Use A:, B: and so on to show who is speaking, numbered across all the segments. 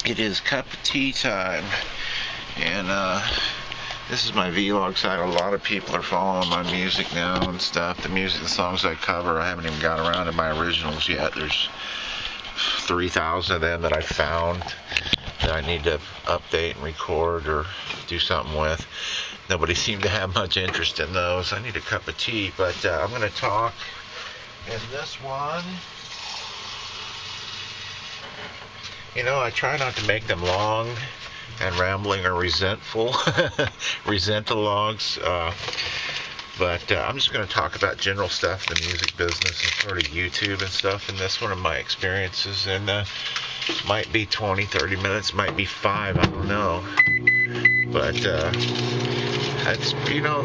A: It is cup of tea time, and this is my vlog site. A lot of people are following my music now and stuff. The songs I cover, I haven't even got around to my originals yet. There's 3,000 of them that I found that I need to update and record or do something with. Nobody seemed to have much interest in those. I need a cup of tea, but I'm going to talk in this one. You know, I try not to make them long and rambling or resentful. Resent the logs. But I'm just going to talk about general stuff in the music business and sort of YouTube and stuff. And this one of my experiences. And might be 20, 30 minutes. Might be 5. I don't know. But it's, you know,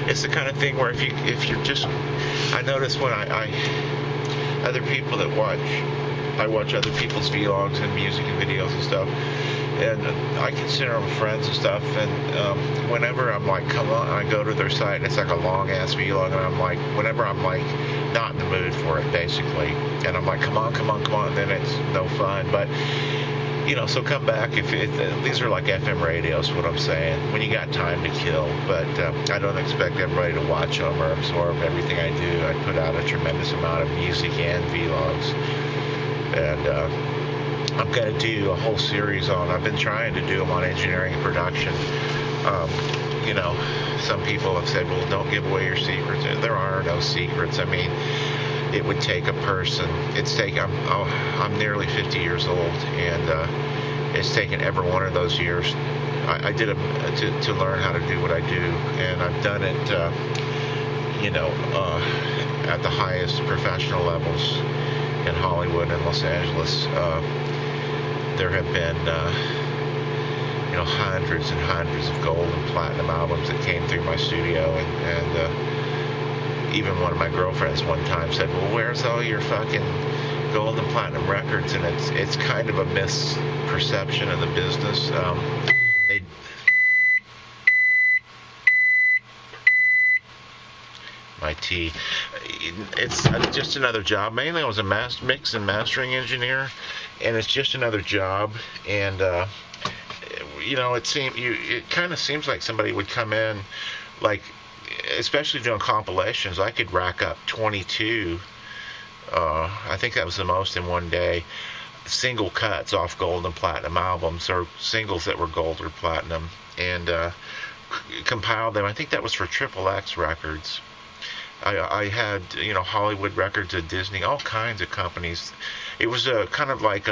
A: it's the kind of thing where if you're just... I notice when other people that I watch other people's vlogs and music and videos and stuff, and I consider them friends and stuff, and whenever I'm like, come on, I go to their site, and it's like a long-ass vlog, and I'm like, whenever I'm like, not in the mood for it, basically, and I'm like, come on, then it's no fun, but, you know, so come back, these are like FM radios, what I'm saying, when you got time to kill, but I don't expect everybody to watch them or absorb everything I do. I put out a tremendous amount of music and vlogs. And I'm going to do a whole series I've been trying to do them on engineering and production. You know, some people have said, well, don't give away your secrets. There are no secrets. I mean, it would take a person. I'm nearly 50 years old, and it's taken every one of those years. I did it to learn how to do what I do, and I've done it, you know, at the highest professional levels. In Hollywood and Los Angeles, there have been, you know, hundreds and hundreds of gold and platinum albums that came through my studio, and even one of my girlfriends one time said, well, where's all your fucking gold and platinum records? And it's kind of a misperception of the business. My tea. It's just another job. Mainly I was a mix and mastering engineer, and it's just another job. And you know, it kind of seems like somebody would come in, like, especially doing compilations. I could rack up 22. I think that was the most in one day. Single cuts off gold and platinum albums, or singles that were gold or platinum, and compiled them. I think that was for XXX Records. I had, you know, Hollywood Records at Disney, all kinds of companies. It was a kind of like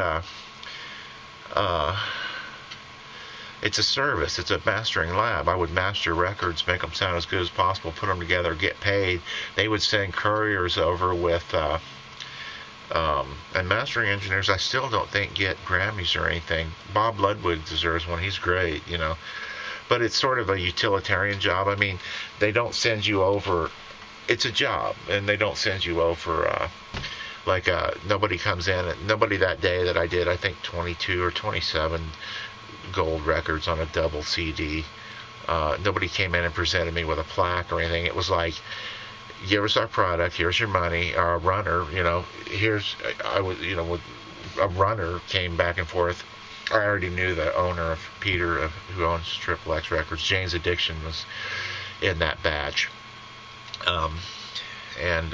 A: it's a service. It's a mastering lab. I would master records, make them sound as good as possible, put them together, get paid. They would send couriers over with, and mastering engineers, I still don't think get Grammys or anything. Bob Ludwig deserves one. He's great, you know. But it's sort of a utilitarian job. I mean, they don't send you over... It's a job, and they don't send you over, nobody comes in, and nobody that day that I did, I think 22 or 27 gold records on a double CD. Nobody came in and presented me with a plaque or anything. It was like, here's our product, here's your money, our runner, you know, a runner came back and forth. I already knew the owner of Peter, who owns XXX Records. Jane's Addiction was in that batch. And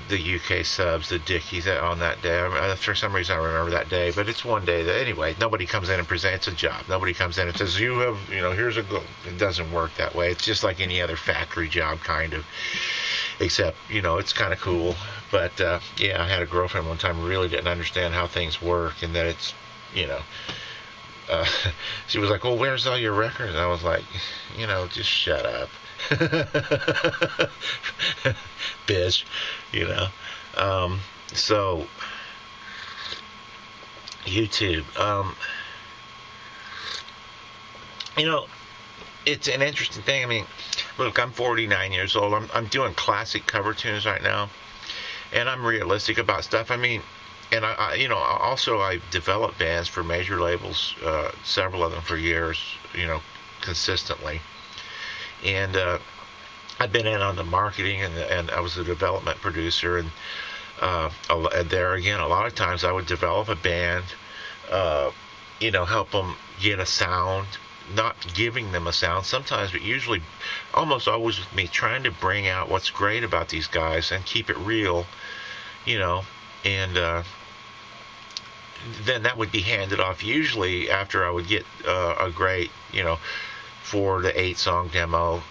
A: the UK subs, the Dickies on that day. For some reason I remember that day, but it's one day that, anyway, nobody comes in and presents a job. Nobody comes in and says, you have, you know, here's a goal. It doesn't work that way. It's just like any other factory job, kind of, except, you know, it's kind of cool. But, yeah, I had a girlfriend one time who really didn't understand how things work, and that it's, you know, she was like, well, where's all your records? And I was like, you know, just shut up. Bizz, you know. So YouTube, you know, it's an interesting thing. I mean, look, I'm 49 years old. I'm doing classic cover tunes right now, and I'm realistic about stuff. I mean, and I you know, also I've developed bands for major labels, several of them for years, you know, consistently. And I've been in on the marketing, and I was a development producer, and there again, a lot of times I would develop a band, help them get a sound, not giving them a sound sometimes, but usually, almost always with me, trying to bring out what's great about these guys and keep it real, and then that would be handed off usually after I would get a great, 4 to 8 song demo.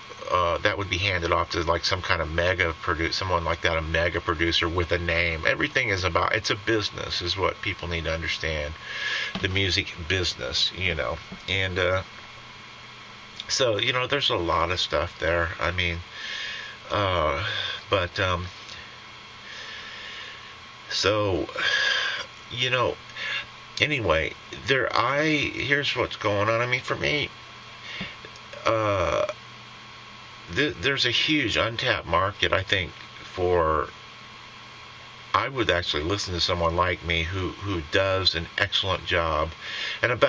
A: That would be handed off to like some kind of someone like that, a mega producer with a name. Everything is it's a business, is what people need to understand. The music business, and so there's a lot of stuff there. I mean, but so anyway, here's what's going on. I mean, for me, there's a huge untapped market, I think, I would actually listen to someone like me who does an excellent job. And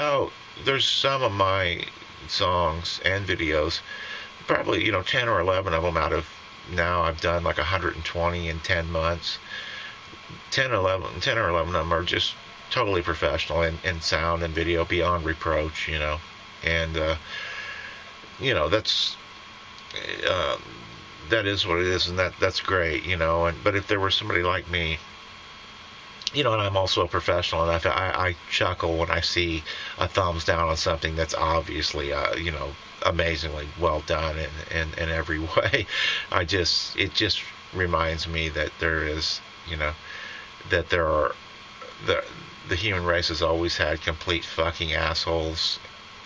A: there's some of my songs and videos, probably, 10 or 11 of them out of, now I've done like 120 in 10 months. 10 or 11 of them are just totally professional in sound and video, beyond reproach, and, that is what it is, and that's great, but if there were somebody like me, and I'm also a professional, and I chuckle when I see a thumbs down on something that's obviously, amazingly well done in every way. It just reminds me that that there are, the human race has always had complete fucking assholes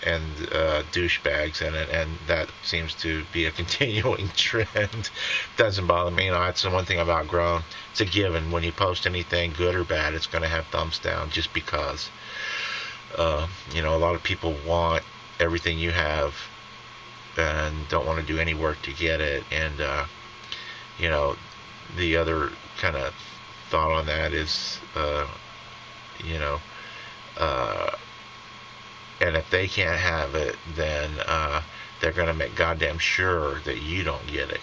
A: and douchebags in it, and that seems to be a continuing trend. Doesn't bother me. That's the one thing I've outgrown. It's a given. When you post anything, good or bad, it's going to have thumbs down, just because. A lot of people want everything you have and don't want to do any work to get it. And the other kind of thought on that is, and if they can't have it, then they're going to make goddamn sure that you don't get it.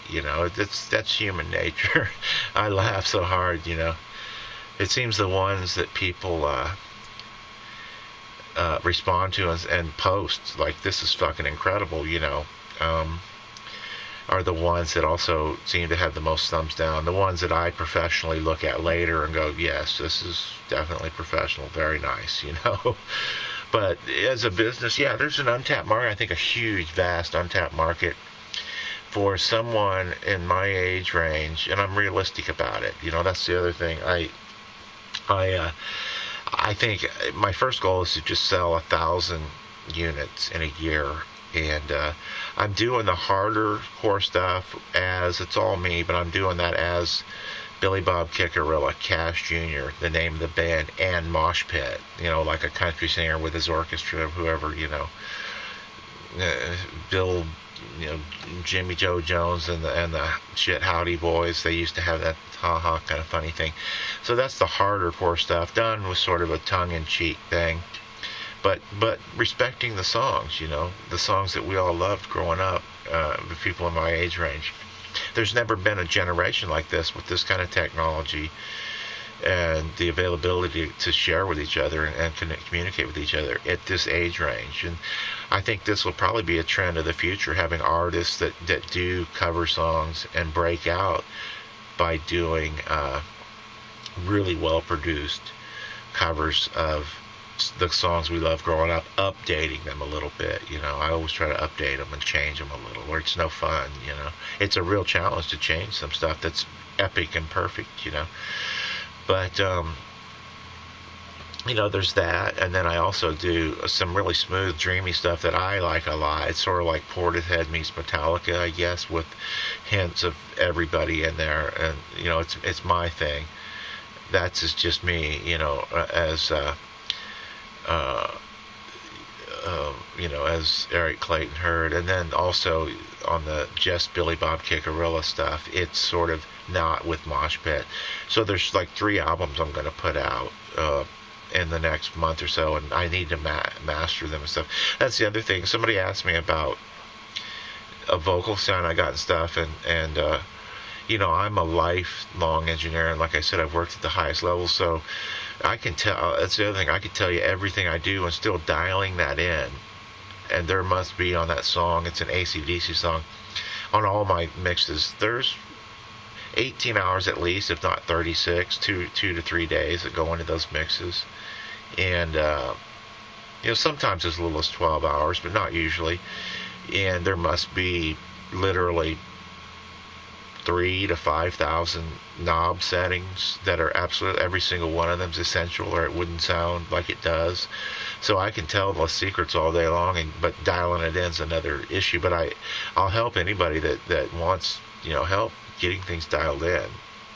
A: That's human nature. I laugh so hard. It seems the ones that people respond to and post like, this is fucking incredible, are the ones that also seem to have the most thumbs down. The ones that I professionally look at later and go, yes, this is definitely professional, very nice, But as a business, yeah, there's an untapped market. I think a huge, vast untapped market for someone in my age range, and I'm realistic about it. That's the other thing. I think my first goal is to just sell 1,000 units in a year, and I'm doing the harder core stuff as, it's all me, but I'm doing that as Billy Bob Kickarilla, Cash Jr., the name of the band, and Mosh Pit, like a country singer with his orchestra, whoever, Bill, Jimmy Joe Jones and the Shit Howdy Boys, they used to have that ha-ha kind of funny thing. So that's the harder core stuff, done with sort of a tongue-in-cheek thing, but respecting the songs, the songs that we all loved growing up, the people in my age range. There's never been a generation like this with this kind of technology and the availability to share with each other and communicate with each other at this age range. And I think this will probably be a trend of the future, having artists that do cover songs and break out by doing really well produced covers of the songs we love growing up, updating them a little bit. I always try to update them and change them a little, or it's no fun. It's a real challenge to change some stuff that's epic and perfect. But there's that, and then I also do some really smooth, dreamy stuff that I like a lot. It's sort of like Portishead meets Metallica, I guess, with hints of everybody in there, and it's my thing. That's just me, as Eric Clayton heard. And then also on the just Billy Bob Kickarilla stuff, it's sort of not with Mosh Pit. So there's like 3 albums I'm going to put out in the next month or so, and I need to master them and stuff. That's the other thing. Somebody asked me about a vocal sound I got and stuff, and I'm a lifelong engineer, and like I said, I've worked at the highest level, so I can tell. That's the other thing. I can tell you everything I do and still dialing that in. And there must be on that song. It's an AC/DC song. On all my mixes, there's 18 hours at least, if not 36, 2 to 3 days that go into those mixes. And sometimes as little as 12 hours, but not usually. And there must be literally 3 to 5,000 knob settings that are absolutely, every single one of them is essential, or it wouldn't sound like it does. So I can tell the secrets all day long, but dialing it in is another issue. But I'll help anybody that wants help getting things dialed in.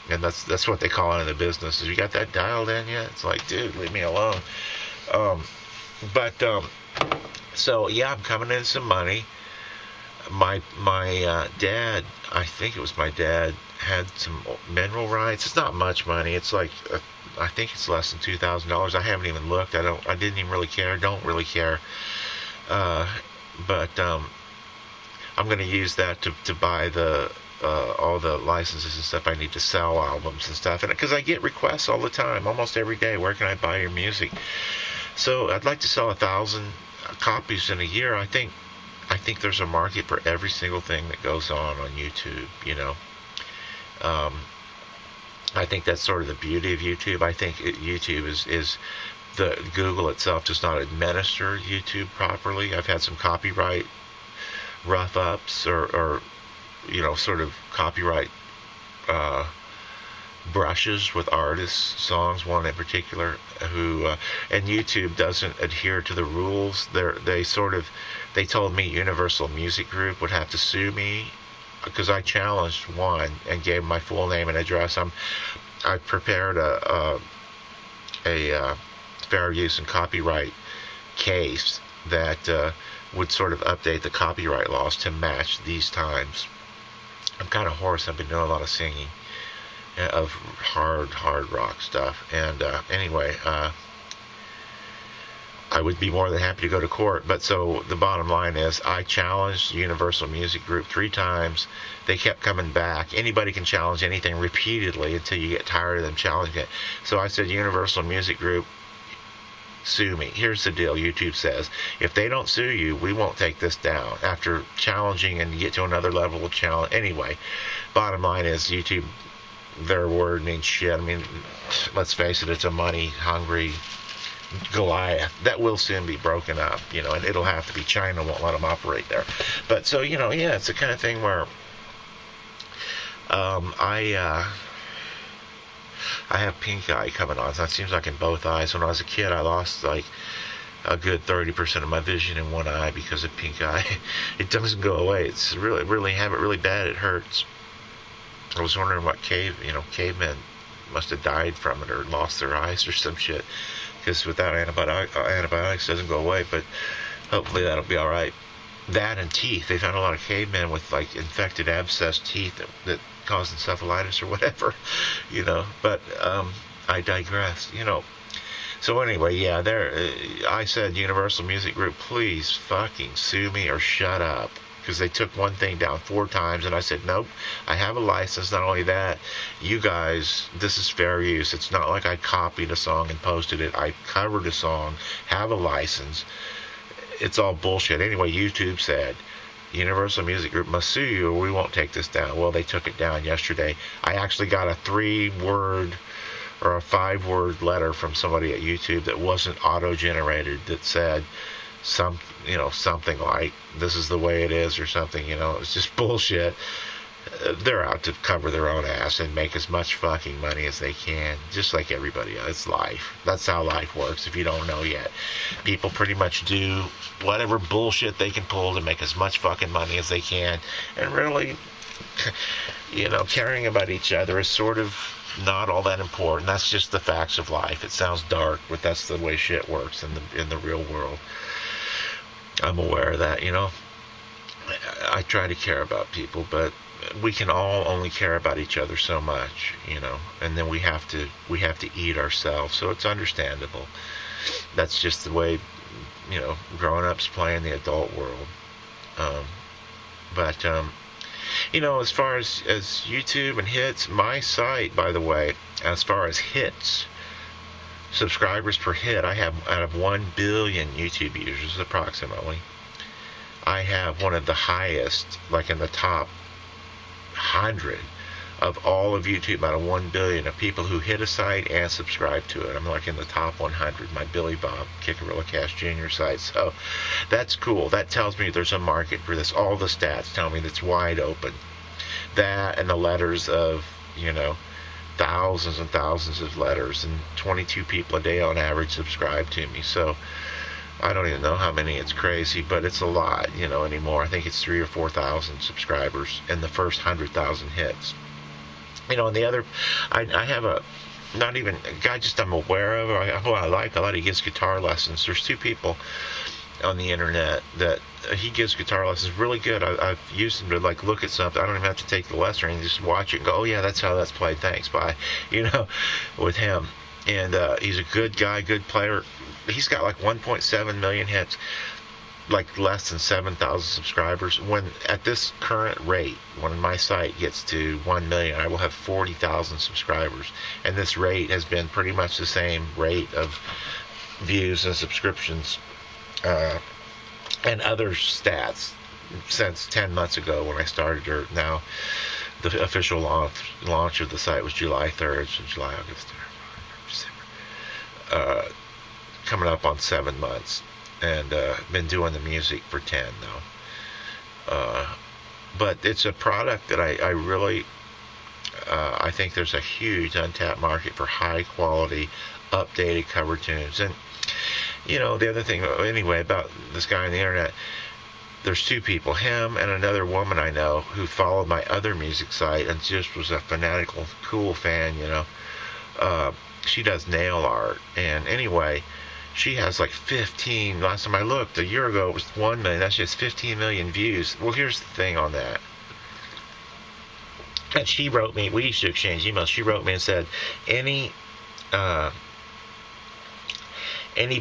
A: And that's what they call it in the business. Is you got that dialed in yet? It's like, dude, leave me alone. So yeah, I'm coming in some money. My dad, I think it was my dad, had some mineral rights. It's not much money. It's like I think it's less than $2,000. I haven't even looked. I didn't even really care. Don't really care. But I'm going to use that to buy all the licenses and stuff I need to sell albums and stuff. And because I get requests all the time, almost every day, where can I buy your music? So I'd like to sell 1,000 copies in a year. I think there's a market for every single thing that goes on YouTube. I think that's sort of the beauty of YouTube. I think YouTube is the Google itself does not administer YouTube properly. I've had some copyright rough ups or sort of copyright brushes with artists' songs. One in particular who and YouTube doesn't adhere to the rules. They told me Universal Music Group would have to sue me because I challenged one and gave my full name and address. I prepared a fair use and copyright case that would sort of update the copyright laws to match these times. I'm kind of hoarse. I've been doing a lot of singing of hard rock stuff. And anyway, I would be more than happy to go to court. But so the bottom line is I challenged Universal Music Group 3 times. They kept coming back. Anybody can challenge anything repeatedly until you get tired of them challenging it. So I said, Universal Music Group, sue me. Here's the deal, YouTube says. If they don't sue you, we won't take this down. After challenging and get to another level of challenge. Anyway, bottom line is YouTube, their word means shit. I mean, let's face it, it's a money-hungry Goliath that will soon be broken up, and it'll have to be. China won't let them operate there. But so, yeah, it's the kind of thing where I have pink eye coming on. So it seems like in both eyes. When I was a kid, I lost like a good 30% of my vision in one eye because of pink eye. It doesn't go away. It's really have it really bad. It hurts. I was wondering what cavemen must have died from it or lost their eyes or some shit. Because without antibiotics, it doesn't go away. But hopefully that'll be all right. That and teeth. They found a lot of cavemen with like infected abscessed teeth that caused encephalitis or whatever. But I digress. So anyway, yeah. I said, Universal Music Group, please fucking sue me or shut up. Because they took one thing down 4 times, and I said, nope, I have a license. Not only that, you guys, this is fair use. It's not like I copied a song and posted it. I covered a song, have a license. It's all bullshit. Anyway, YouTube said, Universal Music Group must sue you or we won't take this down. Well, they took it down yesterday. I actually got a 3-word or a 5-word letter from somebody at YouTube that wasn't auto-generated that said, something like, this is the way it is or something, it's just bullshit. They're out to cover their own ass and make as much fucking money as they can, just like everybody else. It's life. That's how life works, if you don't know yet. People pretty much do whatever bullshit they can pull to make as much fucking money as they can, and really, caring about each other is sort of not all that important. That's just the facts of life. It sounds dark, but that's the way shit works in the real world. I'm aware of that, I try to care about people, but we can all only care about each other so much, and then we have to eat ourselves, so it's understandable. That's just the way, grown-ups play in the adult world. But as far as YouTube and hits, my site, by the way, as far as hits, subscribers per hit, I have, out of 1 billion YouTube users approximately, I have one of the highest, like in the top 100 of all of YouTube, out of 1 billion of people who hit a site and subscribe to it. I'm like in the top 100, my Billy Bob Kickarilla Cash Jr. site. So that's cool. That tells me there's a market for this. All the stats tell me that's wide open. That and the letters of, thousands and thousands of letters, and 22 people a day on average subscribe to me. So I don't even know how many. It's crazy, but it's a lot, anymore. I think it's 3,000 or 4,000 subscribers in the first 100,000 hits. And the other, I have not even a guy just I'm aware of, who I like a lot. He gives guitar lessons. There's 2 people on the internet that he gives guitar lessons, really good. I've used him to look at something. I don't even have to take the lesson, and just watch it and go, oh yeah, that's how that's played, thanks, bye, with him. And he's a good guy, good player. He's got 1.7 million hits, less than 7,000 subscribers. When at this current rate, when my site gets to 1 million, I will have 40,000 subscribers. And this rate has been pretty much the same rate of views and subscriptions and other stats since 10 months ago when I started, or now the official launch of the site was July 3rd, so July, August, December. Coming up on 7 months. And been doing the music for 10 now. But it's a product that I really, I think there's a huge untapped market for high quality, updated cover tunes. And, the other thing, anyway, about this guy on the internet, there's 2 people, him and another woman I know, who followed my other music site and just was a fanatical, cool fan, she does nail art. And anyway, she has 15, last time I looked, a year ago it was 1 million, that's just 15 million views. Well, here's the thing on that. And she wrote me, we used to exchange emails, she wrote me and said, any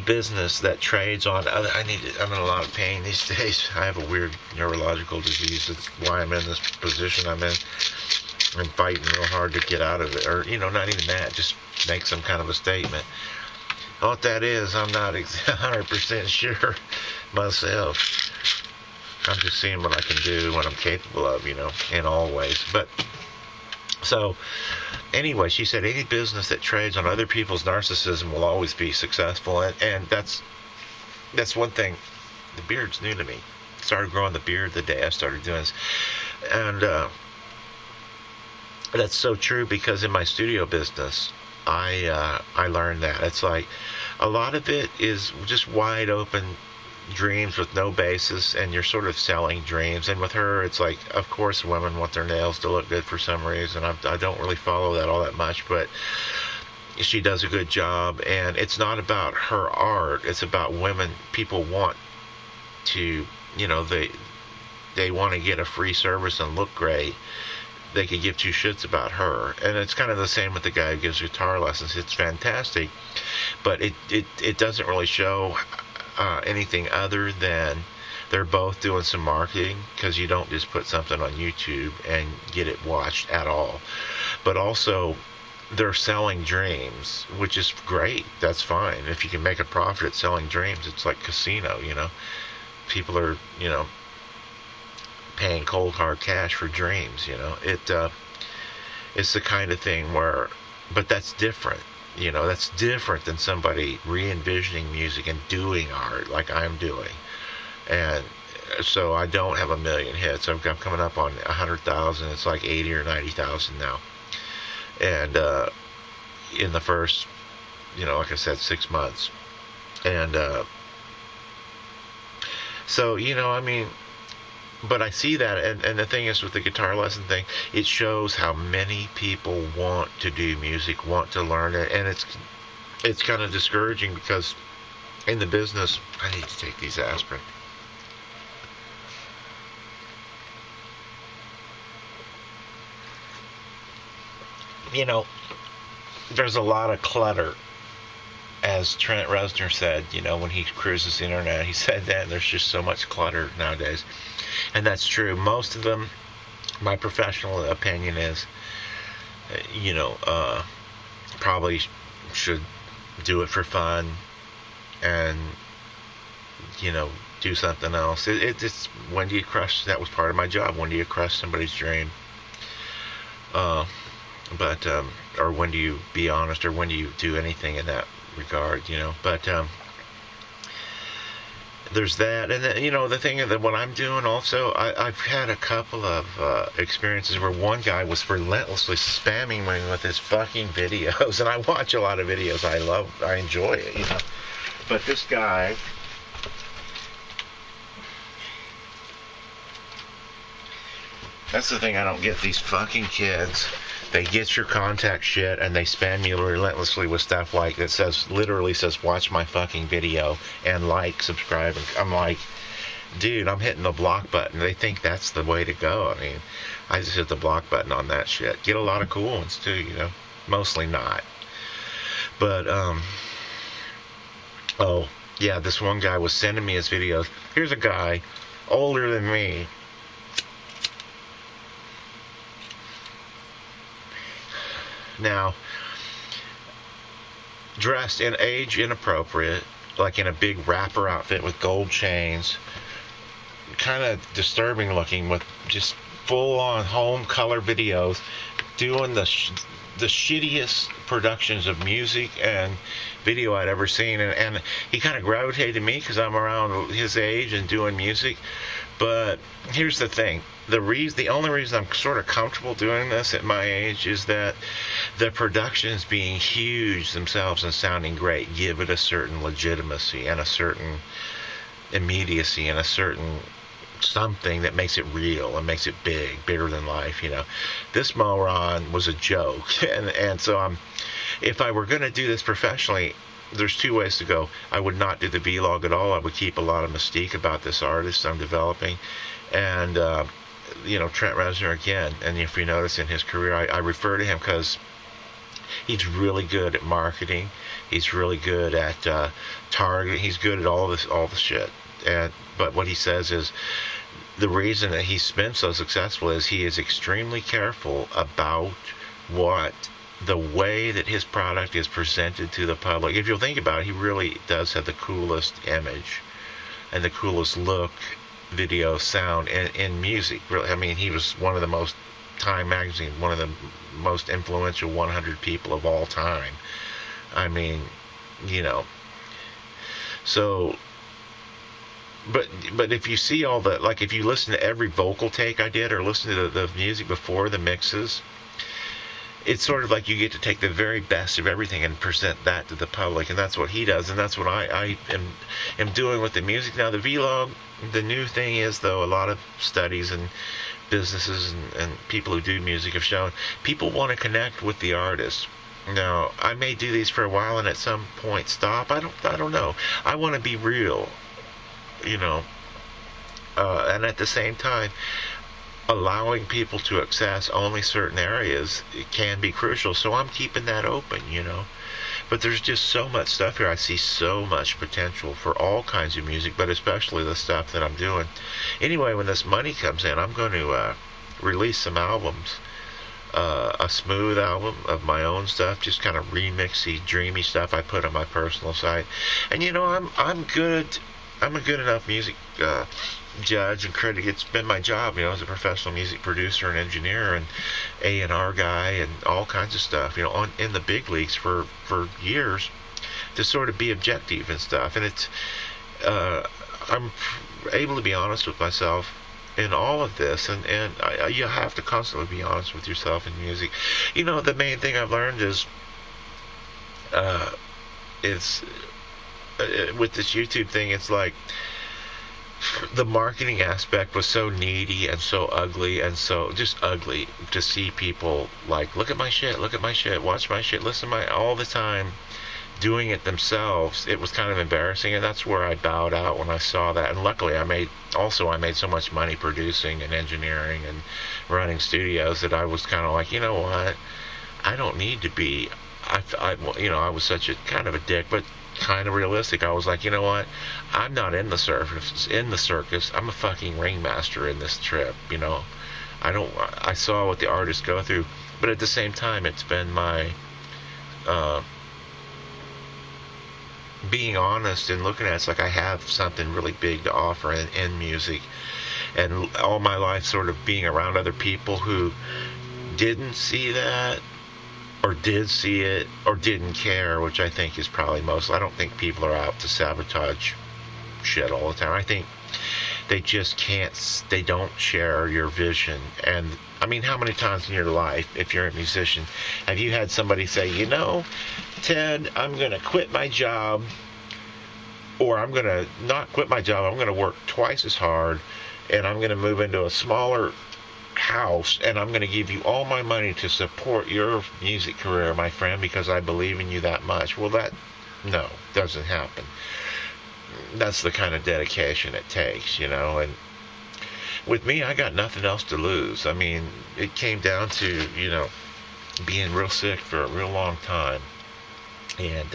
A: business that trades on, I'm in a lot of pain these days. I have a weird neurological disease. That's why I'm in this position I'm in. I'm fighting real hard to get out of it. Or, not even that, just make some kind of a statement. What that is, I'm not 100% sure myself. I'm just seeing what I can do, what I'm capable of, in all ways. But, so, anyway, she said any business that trades on other people's narcissism will always be successful. And that's one thing. The beard's new to me. Started growing the beard the day I started doing this. And that's so true, because in my studio business, I learned that. It's a lot of it is just wide open dreams with no basis, and you're sort of selling dreams. And with her, it's of course women want their nails to look good for some reason. I don't really follow that all that much, but she does a good job. And it's not about her art, it's about women. People want to, they want to get a free service and look great. They could give 2 shits about her. And it's kind of the same with the guy who gives guitar lessons. It's fantastic, but it doesn't really show anything other than they're both doing some marketing, because you don't just put something on YouTube and get it watched at all. But also, they're selling dreams, which is great. That's fine. If you can make a profit at selling dreams, it's like casino, People are, paying cold hard cash for dreams. It's the kind of thing where, but that's different. That's different than somebody re-envisioning music and doing art like I'm doing. And so I don't have 1 million hits. I'm coming up on 100,000. It's 80 or 90,000 now. And in the first, like I said, 6 months. And so, but I see that, and the thing is, with the guitar lesson thing, it shows how many people want to do music, want to learn it, and it's kind of discouraging, because in the business, I need to take these aspirin. There's a lot of clutter. As Trent Reznor said, when he cruises the internet, he said that there's just so much clutter nowadays. And that's true. Most of them, my professional opinion is, probably should do it for fun, and do something else. It's when do you crush? That was part of my job. When do you crush somebody's dream? But or when do you be honest, or when do you do anything in that regard? But there's that, and then, the thing that what I'm doing also, I've had a couple of experiences where one guy was relentlessly spamming me with his fucking videos, and I watch a lot of videos. I enjoy it, But this guy, that's the thing I don't get. These fucking kids, they get your contact shit and they spam you relentlessly with stuff like that literally says watch my fucking video and subscribe. And I'm like, dude, I'm hitting the block button. They think that's the way to go. I mean, I just hit the block button on that shit. Get a lot of cool ones too, mostly not. But oh yeah, this one guy was sending me his videos. Here's a guy older than me. Now, dressed in age inappropriate, like in a big rapper outfit with gold chains, kind of disturbing looking, with just full-on home color videos, doing the shittiest productions of music and video I'd ever seen, and he kind of gravitated to me because I'm around his age and doing music. But here's the thing. The only reason I'm sort of comfortable doing this at my age is that the productions being huge themselves and sounding great give it a certain legitimacy and a certain immediacy and a certain something that makes it real and makes it bigger than life, This moron was a joke, and so if I were going to do this professionally, there's two ways to go. I would not do the vlog at all. I would keep a lot of mystique about this artist I'm developing. And, Trent Reznor again. And if you notice in his career, I refer to him because he's really good at marketing. He's really good at targeting. He's good at all the shit. But what he says is the reason that he's been so successful is he is extremely careful about the way that his product is presented to the public. If you'll think about it, he really does have the coolest image and the coolest look, video, sound, in music. Really, I mean, he was one of the most, Time magazine, one of the most influential 100 people of all time. I mean, so, but if you see all the, like, if you listen to every vocal take I did or listen to the music before the mixes, it's sort of like you get to take the very best of everything and present that to the public, and that's what he does, and that's what I am doing with the music. Now, the vlog, the new thing is, though, a lot of studies and businesses and people who do music have shown people want to connect with the artist. Now, I may do these for a while and at some point stop. I don't know. I want to be real, and at the same time, allowing people to access only certain areas, it can be crucial. So I'm keeping that open, But there's just so much stuff here. I see so much potential for all kinds of music, but especially the stuff that I'm doing. Anyway, when this money comes in, I'm going to release some albums. A smooth album of my own stuff, just kind of remixy, dreamy stuff I put on my personal site. And I'm good. I'm a good enough music judge and critic. It's been my job, as a professional music producer and engineer and A&R guy and all kinds of stuff, in the big leagues for years, to sort of be objective and stuff. And it's I'm able to be honest with myself in all of this, and you have to constantly be honest with yourself in music. The main thing I've learned is with this YouTube thing, it's like the marketing aspect was so needy and so ugly and so just ugly to see people like, look at my shit, watch my shit, listen to my, all the time doing it themselves. It was kind of embarrassing, and that's where I bowed out when I saw that. And luckily I made so much money producing and engineering and running studios that I was kind of like, what, I don't need to be, I was such a kind of a dick, but kind of realistic. I was like, what, I'm not in the circus. I'm a fucking ringmaster in this trip. I saw what the artists go through, but at the same time, it's been my being honest and looking at it, it's like I have something really big to offer in music. And all my life sort of being around other people who didn't see that, or did see it, or didn't care, which I think is probably most. I don't think people are out to sabotage shit all the time. I think they just can't, they don't share your vision. And I mean, how many times in your life, if you're a musician, have you had somebody say, you know, Ted, I'm going to quit my job, or I'm going to not quit my job, I'm going to work twice as hard, and I'm going to move into a smaller house, and I'm going to give you all my money to support your music career, my friend, because I believe in you that much. Well, that, no, doesn't happen. That's the kind of dedication it takes, you know. And with me, I got nothing else to lose. I mean, it came down to, you know, being real sick for a real long time, and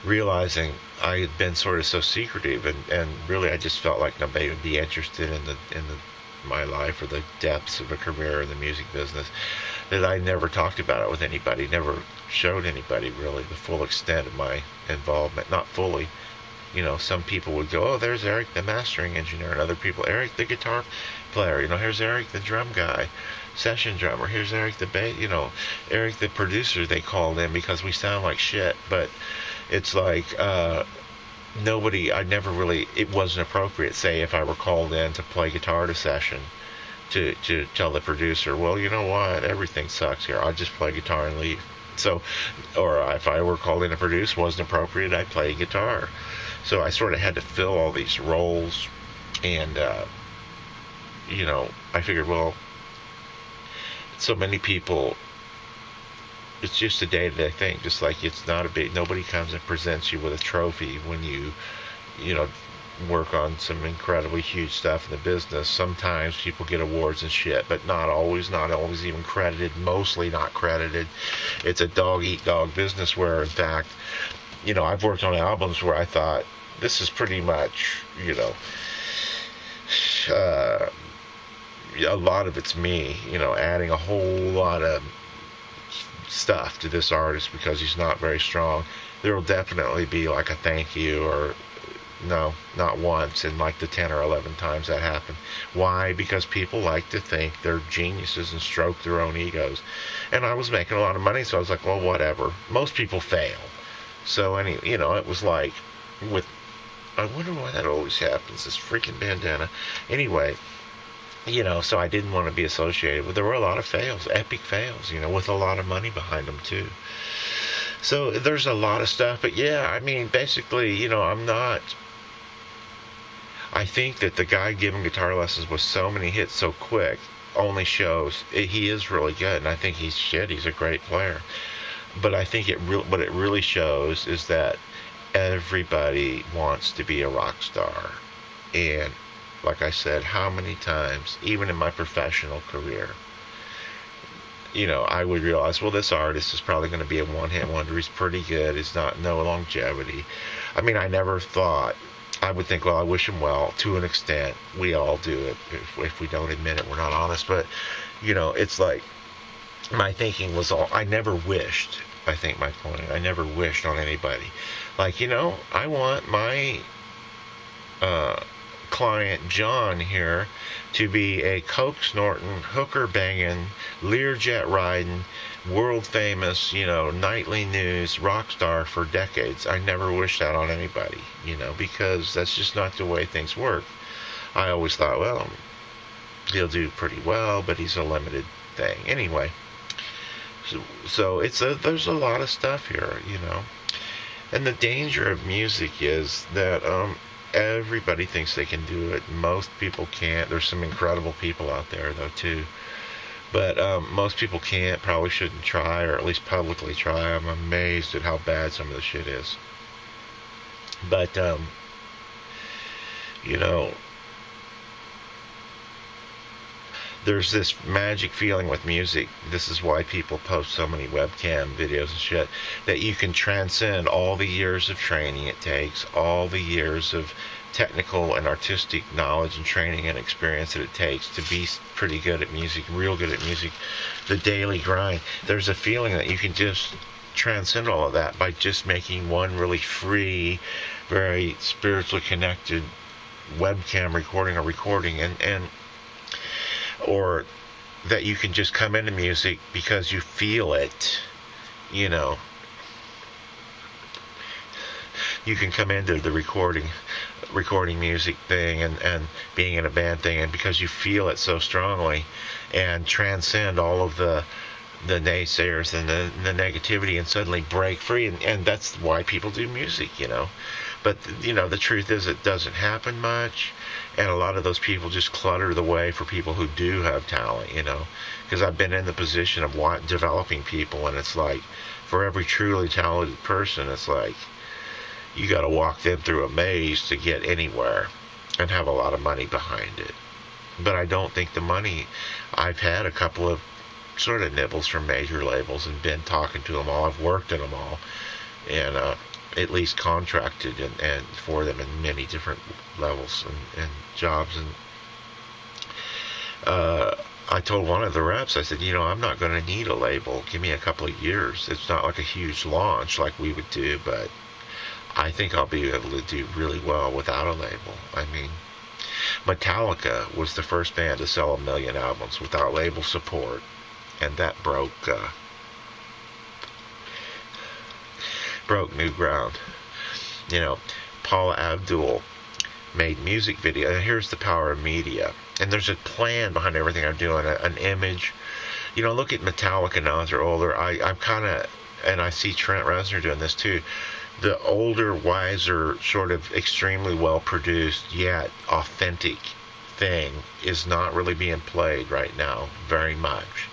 A: realizing I had been sort of so secretive, and really I just felt like nobody would be interested in my life or the depths of a career in the music business, that I never talked about it with anybody, never showed anybody really the full extent of my involvement. Not fully. You know, some people would go, oh, there's Eric the mastering engineer, and other people, Eric the guitar player, you know, here's Eric the drum guy, session drummer, here's Eric the bass, you know, Eric the producer they called in because we sound like shit. But it's like nobody, I never really, it wasn't appropriate, say, if I were called in to play guitar at a session, to tell the producer, well, you know what, everything sucks here, I'll just play guitar and leave. So, or if I were called in to produce, wasn't appropriate, I'd play guitar. So I sort of had to fill all these roles, and you know, I figured, well, so many people, it's just a day-to-day thing, just like it's not a big, nobody comes and presents you with a trophy when you know, work on some incredibly huge stuff in the business. Sometimes people get awards and shit, but not always even credited, mostly not credited. It's a dog-eat-dog business where, in fact, you know, I've worked on albums where I thought, this is pretty much, you know, a lot of it's me, you know, adding a whole lot of stuff to this artist because he's not very strong. There will definitely be like a thank you, or no, not once, and like the 10 or 11 times that happened. Why? Because people like to think they're geniuses and stroke their own egos. And I was making a lot of money, so I was like, well, whatever. Most people fail. So, you know, it was like, with, I wonder why that always happens, this freaking bandana. Anyway, you know, so I didn't want to be associated with, there were a lot of fails, epic fails, you know, with a lot of money behind them too. So there's a lot of stuff, but yeah, I mean, basically, you know, I think that the guy giving guitar lessons with so many hits so quick only shows he is really good, and I think he's a great player. But I think what it really shows is that everybody wants to be a rock star. And like I said, how many times, even in my professional career, you know, I would realize, well, this artist is probably going to be a one-hit wonder. He's pretty good. He's no longevity. I mean, I never thought, I would think, well, I wish him well, to an extent. We all do it. If we don't admit it, we're not honest. But, you know, it's like, my thinking was I never wished, I think my point, I never wished on anybody. Like, you know, I want my client John here to be a coke snorting, hooker banging, Learjet riding, world famous, you know, nightly news rock star for decades. I never wished that on anybody, you know, because that's just not the way things work. I always thought, well, he'll do pretty well, but he's a limited thing. Anyway, so there's a lot of stuff here, you know. And the danger of music is that everybody thinks they can do it. Most people can't. There's some incredible people out there, though, too. But most people can't, probably shouldn't try, or at least publicly try. I'm amazed at how bad some of the shit is. But, you know, there's this magic feeling with music. This is why people post so many webcam videos and shit, that you can transcend all the years of training it takes, all the years of technical and artistic knowledge and training and experience that it takes to be pretty good at music, real good at music, the daily grind. There's a feeling that you can just transcend all of that by just making one really free, very spiritually connected webcam recording, and or that you can just come into music because you feel it, you know. You can come into the recording music thing and being in a band thing, and because you feel it so strongly, and transcend all of the naysayers and the negativity, and suddenly break free, and that's why people do music, you know. But, you know, the truth is it doesn't happen much, and a lot of those people just clutter the way for people who do have talent, you know. Because I've been in the position of developing people, and it's like, for every truly talented person, it's like, you got to walk them through a maze to get anywhere, and have a lot of money behind it. But I don't think the money, I've had a couple of sort of nibbles from major labels and been talking to them all. I've worked in them all, and at least contracted and for them in many different levels and jobs. And I told one of the reps, I said, you know, I'm not going to need a label. Give me a couple of years. It's not like a huge launch like we would do, but I think I'll be able to do really well without a label. I mean, Metallica was the first band to sell 1 million albums without label support, and that broke new ground. You know, Paula Abdul made music video. And here's the power of media. And there's a plan behind everything I'm doing, an image. You know, look at Metallica now as they're older. I'm kind of, and I see Trent Reznor doing this too. The older, wiser, sort of extremely well-produced, yet authentic thing is not really being played right now very much.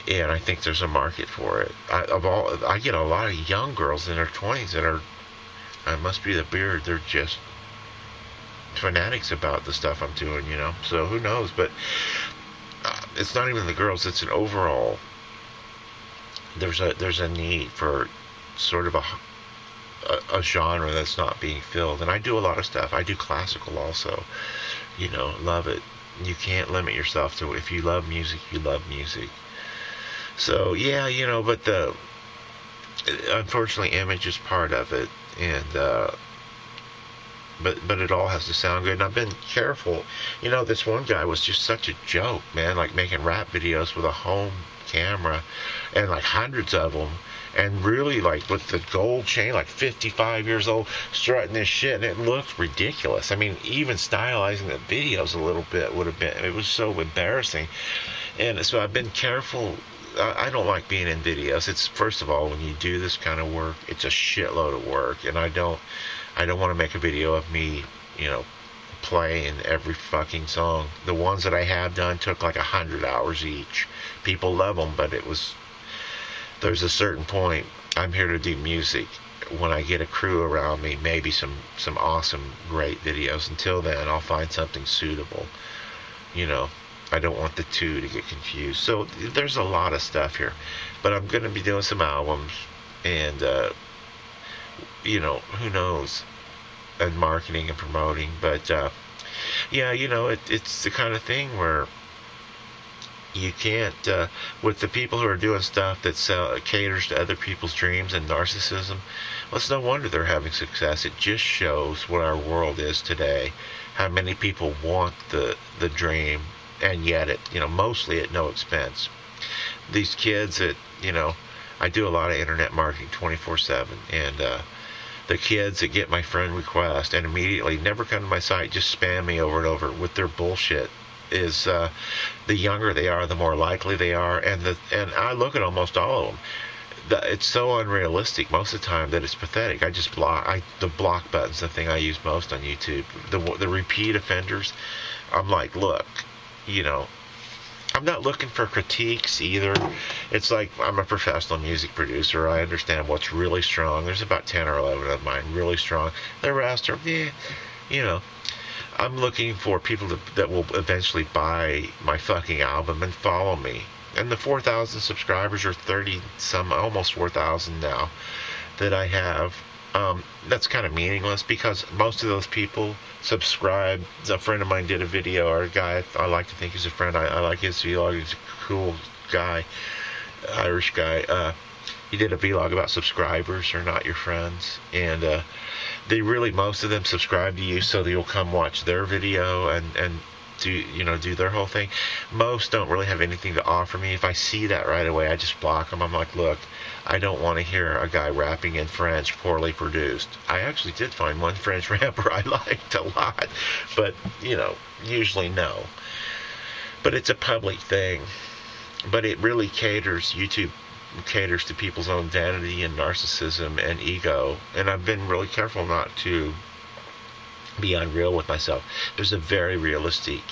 A: And I think there's a market for it. I get a lot of young girls in their 20s that are, it must be the beard, they're just fanatics about the stuff I'm doing, you know. So who knows? But it's not even the girls, it's an overall, there's a need for sort of a genre that's not being filled. And I do a lot of stuff. I do classical also, you know. Love it. You can't limit yourself to, if you love music, you love music. So yeah, you know, but unfortunately image is part of it, and but it all has to sound good. And I've been careful. You know, this one guy was just such a joke, man, like making rap videos with a home camera and like hundreds of them, and really like with the gold chain, like 55 years old, strutting this shit, and it looked ridiculous. I mean, even stylizing the videos a little bit would have been, it was so embarrassing. And so I've been careful. I don't like being in videos. It's, first of all, when you do this kind of work, it's a shitload of work, and I don't want to make a video of me, you know, playing every fucking song. The ones that I have done took like 100 hours each. People love them, but there's a certain point. I'm here to do music. When I get a crew around me, maybe some awesome, great videos. Until then, I'll find something suitable, you know. I don't want the two to get confused. So there's a lot of stuff here. But I'm going to be doing some albums, and, you know, who knows, and marketing and promoting. But, yeah, you know, it's the kind of thing where you can't, with the people who are doing stuff that caters to other people's dreams and narcissism, well, it's no wonder they're having success. It just shows what our world is today, how many people want the dream, and yet it, you know, mostly at no expense. These kids that, you know, I do a lot of internet marketing 24/7, and the kids that get my friend request and immediately never come to my site, just spam me over and over with their bullshit, is the younger they are, the more likely they are, and I look at almost all of them. It's so unrealistic most of the time that it's pathetic. I just block. The block button's the thing I use most on YouTube. The repeat offenders, I'm like, look, you know, I'm not looking for critiques either. It's like, I'm a professional music producer. I understand what's really strong. There's about 10 or 11 of mine really strong. The rest are, you know. I'm looking for people that will eventually buy my fucking album and follow me. And the 4,000 subscribers, or 30 some, almost 4,000 now, that I have, that's kind of meaningless because most of those people subscribe. A friend of mine did a video, or a guy I like to think he's a friend. I like his vlog. He's a cool guy, Irish guy. he did a vlog about subscribers are not your friends, and they really, most of them subscribe to you so you'll come watch their video and do their whole thing. Most don't really have anything to offer me. If I see that right away, I just block them. I'm like, look, I don't want to hear a guy rapping in French, poorly produced. I actually did find one French rapper I liked a lot, but usually no. But it's a public thing. But it really YouTube caters to people's own vanity and narcissism and ego, and I've been really careful not to be unreal with myself. There's a very realistic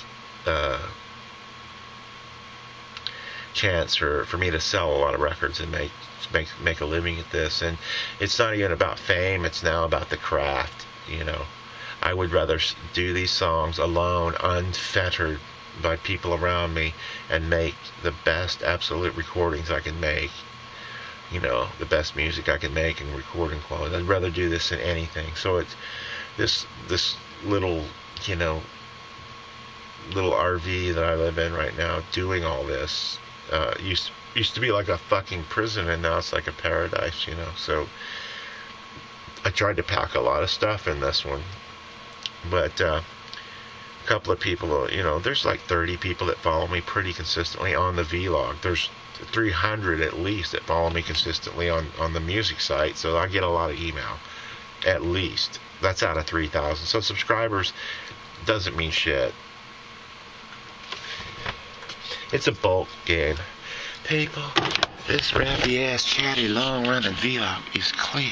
A: chance for me to sell a lot of records and make a living at this, and it's not even about fame. It's now about the craft. I would rather do these songs alone, unfettered by people around me, and make the best absolute recordings I can make, the best music I can make in recording quality. I'd rather do this than anything. So it's this little little RV that I live in right now, doing all this, used to be like a fucking prison, and now it's like a paradise, so I tried to pack a lot of stuff in this one, but couple of people, there's like 30 people that follow me pretty consistently on the vlog. There's 300 at least that follow me consistently on the music site, so I get a lot of email, at least. That's out of 3,000. So subscribers doesn't mean shit. It's a bulk game. People, this rappy ass chatty long running vlog is clear.